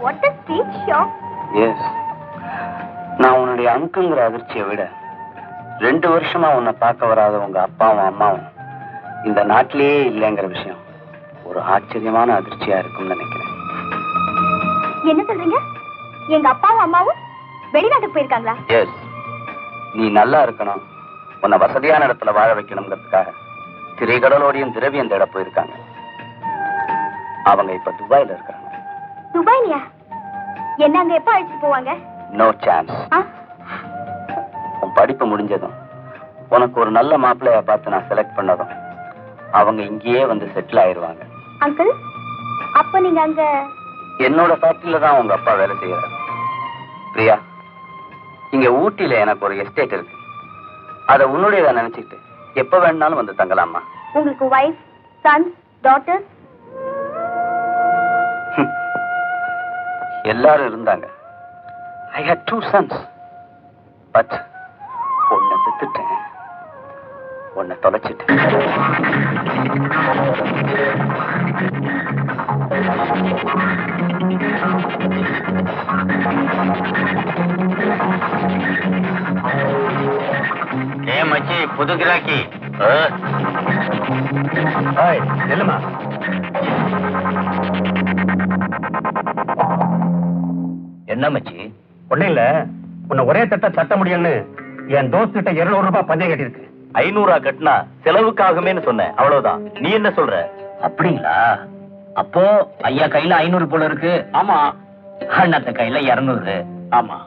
What a sweet shock. Yes, நான் உன்னுடைய அங்குங்கிற அதிர்ச்சியை விட 2 வருஷமா உன்னை பார்க்க வராத உங்க அப்பாவும் அம்மாவும் இந்த நாட்டிலேயே இல்லைங்கிற விஷயம் ஒரு ஆச்சரியமான அதிர்ச்சியா இருக்கும்னு நினைக்கிறேன். என்ன சொல்றீங்க? எங்க அப்பாவும் அம்மாவும் வெளிநாட்டுக்கு போயிருக்காங்களா? எஸ், நீ நல்லா இருக்கணும், உன்னை வசதியான இடத்துல வாழ வைக்கணுங்கிறதுக்காக திரைக்கடலோடையும் திரவியம் தேட போயிருக்காங்க. அவங்க இப்ப துபாயில இருக்காங்க. துபாய்லயா? என்ன அங்க எப்ப அழைச்சிட்டு போவாங்க? No chance. உன் படிப்பு முடிஞ்சதும் உனக்கு ஒரு நல்ல மாப்பிள்ளைய பார்த்து நான் செலக்ட் பண்ணதும் அவங்க இங்கேயே வந்து செட்டில் ஆயிருவாங்க. அங்கிள், அப்ப நீங்க அங்க? என்னோட ஃபேக்டரியில தான் உங்க அப்பா வேலை செய்யறாரு. பிரியா, இங்க ஊட்டியில எனக்கு ஒரு எஸ்டேட் இருக்கு. அதை உன்னுடையதா நினைச்சிட்டு எப்ப வேணாலும் வந்து தங்கலாமா. உங்களுக்கு வைஃப், சன்ஸ், டாட்டர்ஸ்? எல்லாரும் இருந்தாங்க. ஐ ஹேட் 2 sons. பட் ஒன்னை வித்துட்டேன், ஒன்னை தொலைச்சிட்டேன். ஏன் மச்சி, புது கிராக்கி? இல்லமா, என்ன மச்சி? ஒண்ணு இல்ல, உன்னை ஒரே தட்ட தட்ட முடியும்னு என் தோஸ்து கிட்ட 200 ரூபாய் பந்தயம் கட்டிருக்கு. 500 கட்டினா செலவுக்காகமேன்னு சொன்னேன், அவ்வளவுதான். நீ என்ன சொல்ற? அப்படிங்களா? அப்போ ஐயா கையில 500 போல இருக்கு. ஆமா. அண்ணாத்த கையில 200. ஆமா.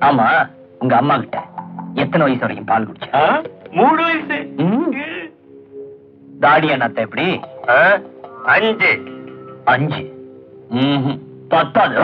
ஆமா, உங்க அம்மா கிட்ட எத்தனை வயசு வரைக்கும் பால் குடிச்ச? 3 வயசு. தாடி அண்ணாத்த எப்படி? 5. 5. பத்தாது.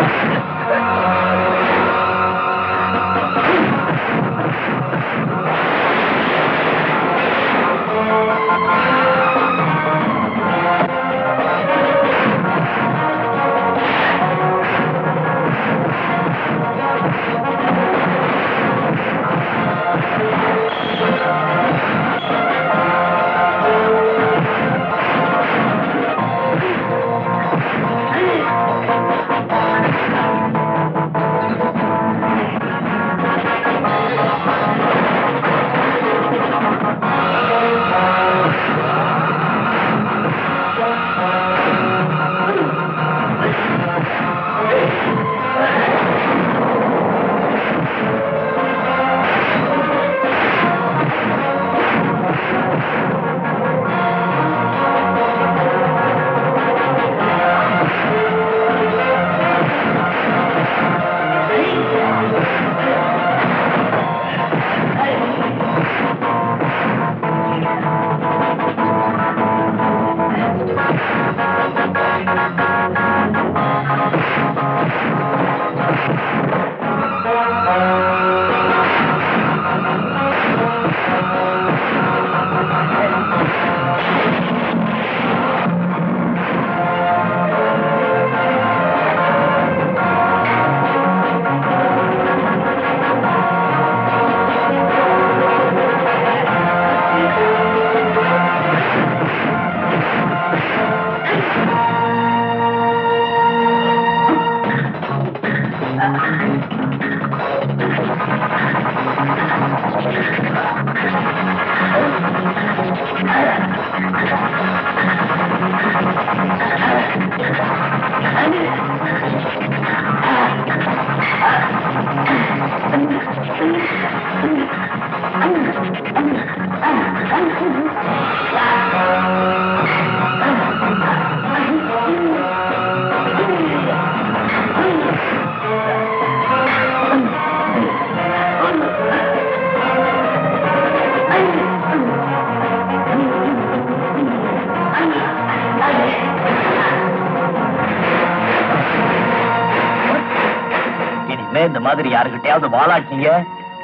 இந்த மாதிரி யாருக்கிட்டையாவது வாலாட்டீங்க,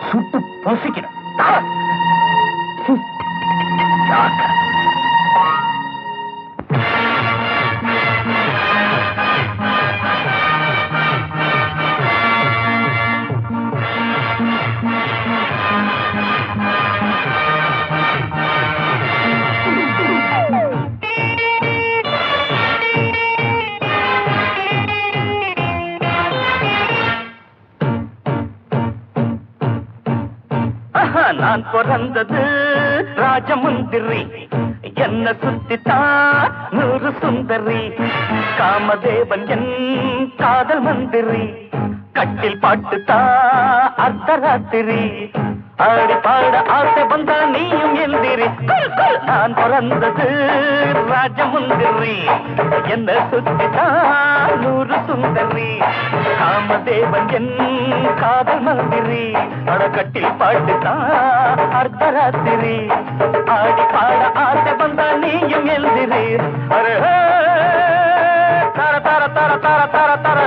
சுட்டு பொசிக்கணும். நான் பிறந்தது ராஜமுந்திரி, என்ன சுத்தித்தான் 100 சுந்தரி. காமதேவன் என் காதல் மந்திரி, கட்டில் பாட்டுத்தா அர்த்தராத்திரி. ஆடி பாட ஆசை வந்தா நீயும் எந்திரி. நான் பிறந்தது ராஜமுந்திரி, என்ன சுத்தித்தான் 100 சுந்தரி. காமதேவன் என் காதல் மந்திரி, அடக்கட்டில் பாட்டுத்தான் அர்த்தராத்திரி. ஆடி பாட ஆசை வந்தா நீயும் எந்திரி. அரே தர தர தர தர தர தர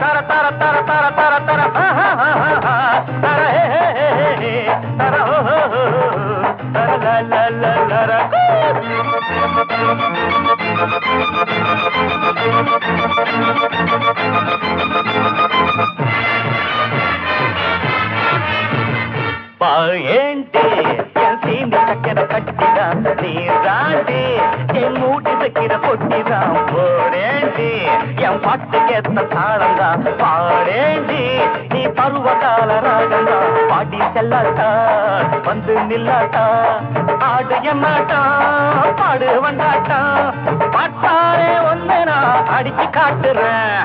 தர தர தர தர தர தர தர தர தர ல ல ல ல. பாயேண்டி என் சீனி சக்கரை கட்டிதான் நீராண்டி, என் மூடி வைக்கிற பொட்டிதான் போடேண்டி. என் பாட்டுக்கேத்த தாளந்தான் பாடேண்டி, நீ பருவகால ராகந்தா பாடி செல்லாட்டா வந்து நில்லாட்டா. ஆடு என்னாட்டா பாடு வந்தாட்டா, பாட்டாரே ஒன்னு நான் அடிச்சு காட்டுறேன்.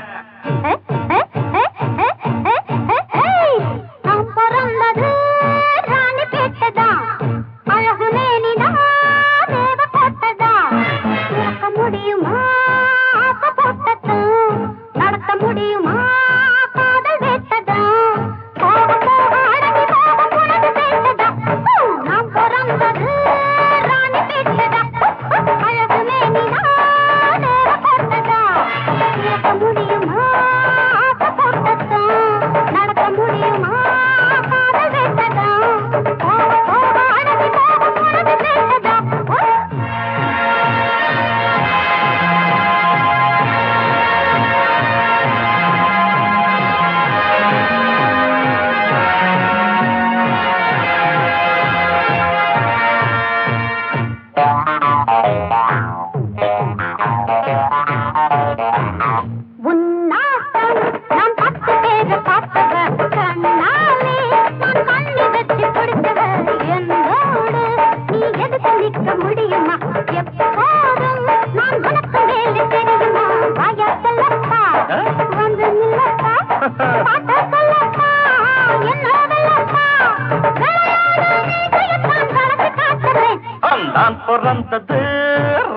நான் பிறந்தது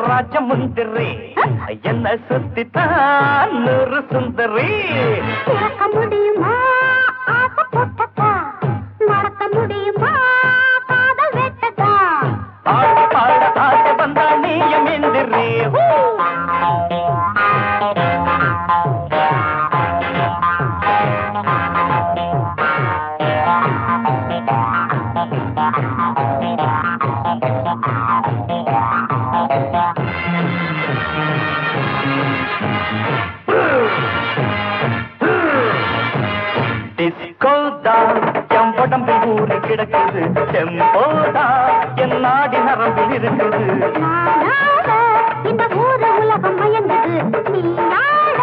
ராஜமுந்திரி, என்ன சுத்தித்தான் 100 சுந்தரி. நடக்க முடியுமா ஆசை போட்டதா, நடக்க முடியுமா காதல் வெட்டதா. பாட பாட ஆசை வந்தா நீயும் எந்திரி. டிஸ்கோதா என் உடம்பில் ஊறி கிடக்குது, செம்போதா என் நாடி நரம்பில் இருக்குது. இந்த ஊரு உலகம் மயங்குது, நீ நாட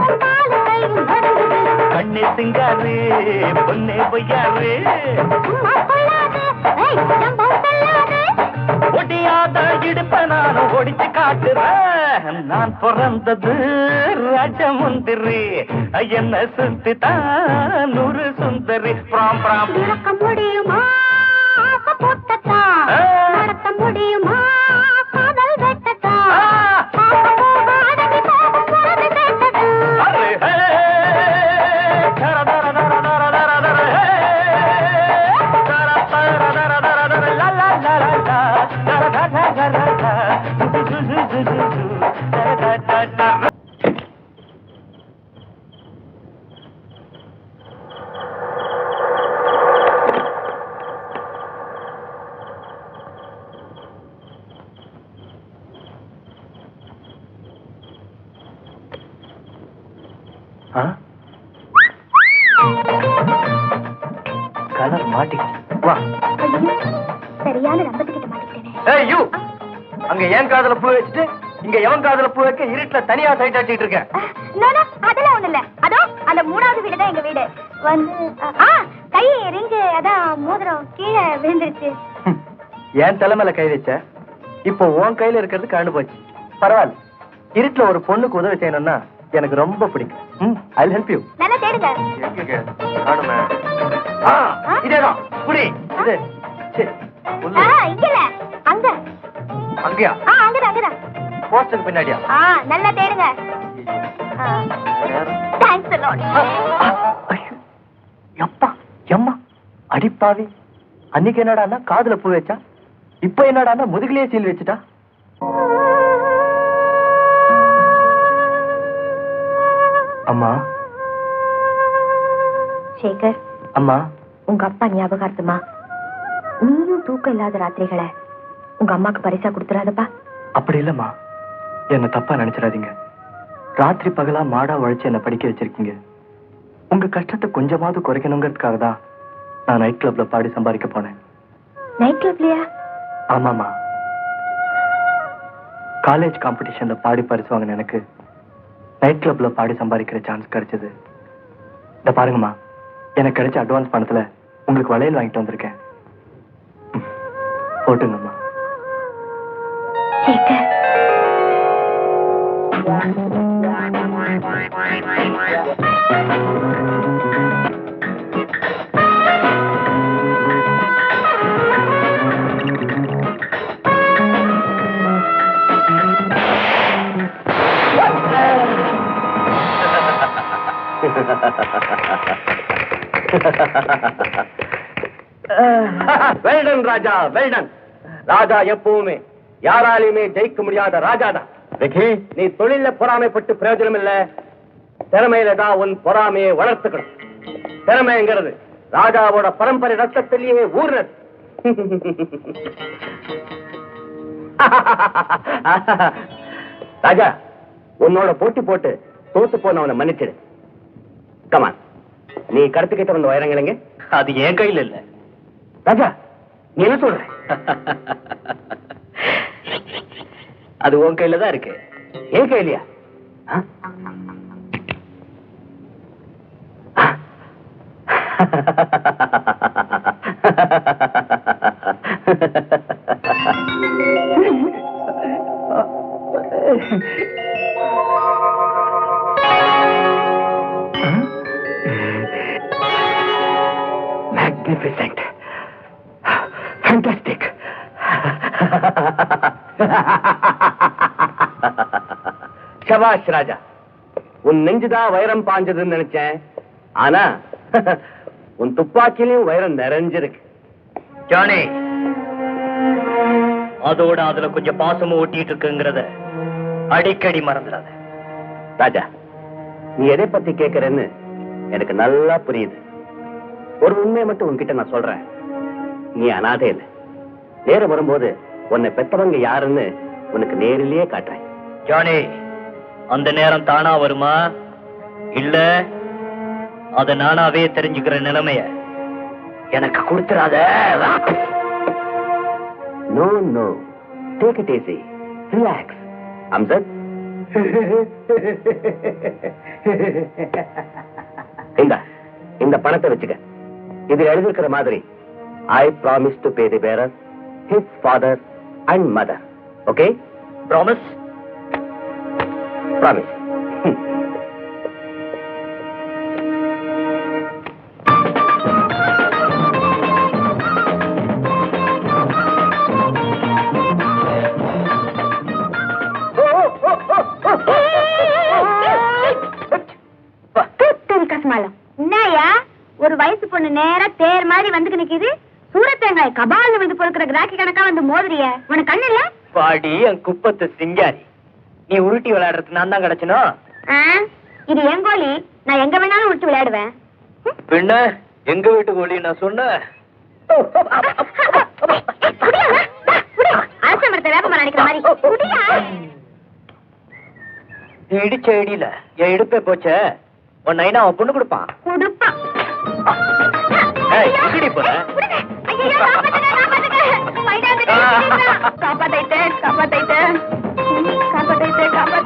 உன் காலு கையும் நடுங்குது. கண்ணே சிங்காரு பொன்னே பொய்யாரு, சும்மா சொல்லாது ஜம்பம் சொல்லாது. ஒடியாத இடுப்ப நானும் ஒடிச்சு காட்டுறேன். நான் பிறந்தது ராஜமுந்திரி, என்ன சுத்தித்தான் 100 சுந்தரி. பிராம் பிராம். நடக்க முடியுமா ஆசை போட்டதா, நடக்க முடியுமா காதல் வெட்டதா. அடங்கி போகும் பொழுது கேட்டதா. அரே ஹே தர தர தர தர தர தர ஹே தர தர தர தர தர லா லா லா லா தர தர தர தர ஜு ஜு ஜு ஜு ஜு தர தர தர. கலர் மாட்டிக்கிச்சு. வா. ஐயோ, சரியான ரம்பத்துக்கிட்ட மாட்டிக்கிட்டேனே. ஏய் யூ, அங்க ஏன் காதுல பூ வச்சுட்டு இங்க எவன் காதுல பூ வைக்க இருட்டுல தனியா சைட் அடிச்சிட்டு இருக்கேன். அதெல்லாம் ஒண்ணு இல்ல. அதோ அந்த 3வது வீடு தான் எங்க வீடு. வந்து கை ரிங்கு அதான் மோதிரம் கீழே விழுந்துருச்சு. என் தலைமையில கை வச்ச, இப்போ உன் கையில இருக்கிறது கண்டு போச்சு. பரவாயில்ல, இருட்டுல ஒரு பொண்ணுக்கு உதவி செய்யணும்னா எனக்கு ரொம்ப பிடிக்கும். I help you. நல்லா தேடுங்க. காணுமே. இதேதான் புடி. இது சரி. இங்க இல்ல, அங்க. அங்கயா? அங்கதான் அங்கதான். போஸ்டருக்கு பின்னாடியா? நல்லா தேடுங்க. Thanks a lot. எப்பா எம்மா அடிப்பாவி, அன்னைக்கு என்னடான்னா காதுல பூ வச்சா, இப்ப என்னடான்னா முதுகிலேயே சீல் வச்சுட்டா. அம்மா. சேகர். அம்மா. உங்க அப்பா ஞாபகார்த்தமா நீயும் தூக்கம் இல்லாத ராத்திரிகளை உங்க அம்மாக்கு பரிசா கொடுத்துறாதப்பா. அப்படி இல்லம்மா, என்ன தப்பா நினைச்சிடாதீங்க. ராத்திரி பகலா மாடா உழைச்சு என்ன படிக்க வச்சிருக்கீங்க. உங்க கஷ்டத்தை கொஞ்சமாவது குறைக்கணுங்கிறதுக்காக தான் நான் நைட் கிளப்ல பாடி சம்பாதிக்க போனேன். நைட் கிளப்லயா? ஆமாமா, காலேஜ் காம்படிஷன்ல பாடி பரிசு வாங்கின எனக்கு நைட் கிளப்ல பாடி சம்பாதிக்கிற சான்ஸ் கிடைச்சது. இந்த பாருங்கம்மா, எனக்கு கிடைச்ச அட்வான்ஸ் பணத்துல உங்களுக்கு வளையல் வாங்கிட்டு வந்திருக்கேன். போட்டுங்கம்மா. வெல்டன் ராஜா, வெல்டன். ராஜா எப்பவுமே யாராலையுமே ஜெயிக்க முடியாத ராஜா தான். நீ தொழில பொறாமைப்பட்டு பிரயோஜனம் இல்ல, திறமையில தான் உன் பொறாமையை வளர்த்துக்கணும். திறமைங்கிறது ராஜாவோட பரம்பரை ரத்தத்திலேயே ஊர்னது. ராஜா, உன்னோட போட்டி போட்டு தோத்து போனவனை மன்னிச்சிடு. கமான், நீ கடத்துக்கிட்ட வந்த வைரங்களங்க அது என் கையில் இல்ல. ராஜா, நீ என்ன சொல்ற? அது உன் கையில தான் இருக்கு. என் கையிலையா? Magnificent. Fantastic. சபாஷ் ராஜா, உன் நெஞ்சுதான் வைரம் பாஞ்சதுன்னு நினைச்சேன். ஆனா உன் துப்பாக்கிலையும் வைரம் நிறைஞ்சிருக்கு. ஜானி, அதோட அதுல கொஞ்சம் பாசமும் ஓட்டிட்டு இருக்குங்கிறத அடிக்கடி மறந்துடாத. ராஜா, நீ எதை பத்தி கேட்கறன்னு எனக்கு நல்லா புரியுது. ஒரு உண்மையை மட்டும் உன்கிட்ட நான் சொல்றேன். நீ அனாதை இல்லை. நேரம் வரும்போது உன்னை பெற்றவங்க யாருன்னு உனக்கு நேரிலேயே காட்டுறேன். ஜானி, அந்த நேரம் தானா வருமா இல்ல அத நானாவே தெரிஞ்சுக்கிற நிலைமைய எனக்கு கொடுத்துறாத. No no, take it easy, relax. Amjad, இந்த பணத்தை வச்சுக்க. இது எழுதிருக்கிற மாதிரி I promise to pay the bearer, his father and mother. Okay? Promise? Promise. என்னையா ஒரு வயசு பொண்ணு நேரா தேர் மாதிரி வந்து நிக்குது. சூரத்தேங்காய் கபால்னு வந்து பொறுக்கிற கிராக்கி கணக்கா வந்து மோதிரிய உனக்கு கண்ணு இல்ல? பாடி என் குப்பத்து சிங்காரி, நீ உருட்டி விளையாடுறதுக்கு நான் தான் கிடைச்சனோ? இது என் கோழி, நான் எங்க வேணாலும் உருட்டி விளையாடுவேன். பின்ன எங்க வீட்டு கோழி நான் சொன்ன? அரச மரத்தை வேப்பமரம் அடிக்கிற மாதிரி இடிச்ச இடியில என் இடுப்பே போச்ச. உன் நைனா அவன் பொண்ணு கொடுப்பான். கொடுப்பான். எங்கடி போற? காப்பாத்தைட்டேன். காப்பாத்து